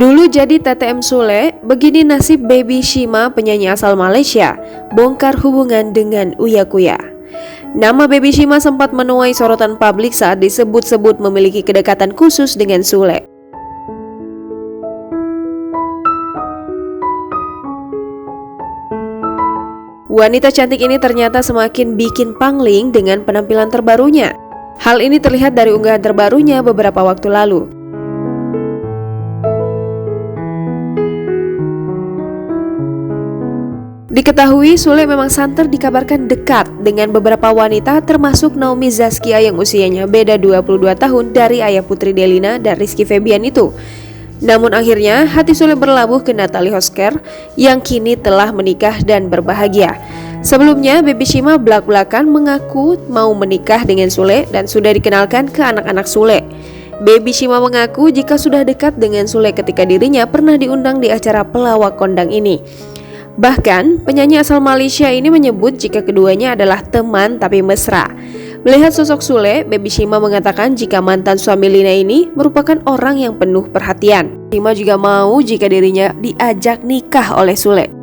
Dulu jadi TTM Sule, begini nasib Baby Shima penyanyi asal Malaysia, bongkar hubungan dengan Uya Kuya. Nama Baby Shima sempat menuai sorotan publik saat disebut-sebut memiliki kedekatan khusus dengan Sule. Wanita cantik ini ternyata semakin bikin pangling dengan penampilan terbarunya. Hal ini terlihat dari unggahan terbarunya beberapa waktu lalu. Diketahui Sule memang santer dikabarkan dekat dengan beberapa wanita termasuk Naomi Zaskia yang usianya beda 22 tahun dari ayah Putri Delina dan Rizky Febian itu. Namun akhirnya hati Sule berlabuh ke Natalie Hosker yang kini telah menikah dan berbahagia. Sebelumnya Baby Shima belak-belakan mengaku mau menikah dengan Sule dan sudah dikenalkan ke anak-anak Sule. Baby Shima mengaku jika sudah dekat dengan Sule ketika dirinya pernah diundang di acara pelawak kondang ini. Bahkan, penyanyi asal Malaysia ini menyebut jika keduanya adalah teman tapi mesra. Melihat sosok Sule, Baby Shima mengatakan jika mantan suami Lina ini merupakan orang yang penuh perhatian. Shima juga mau jika dirinya diajak nikah oleh Sule.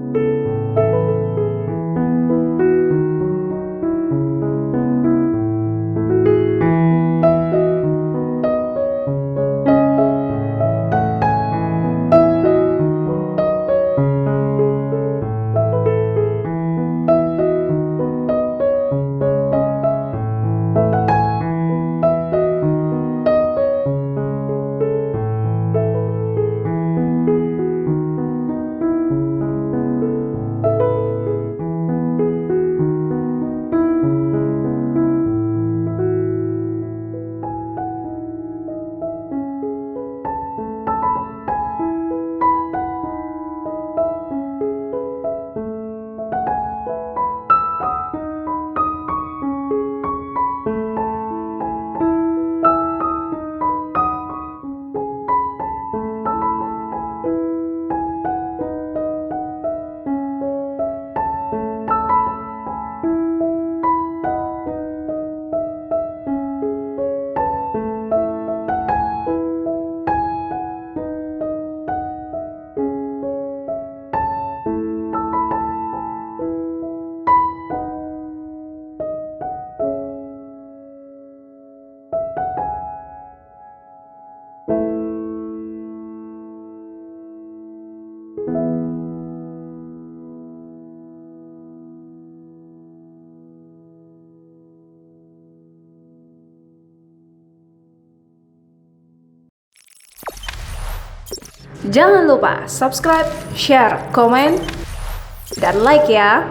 Jangan lupa subscribe, share, komen, dan like ya.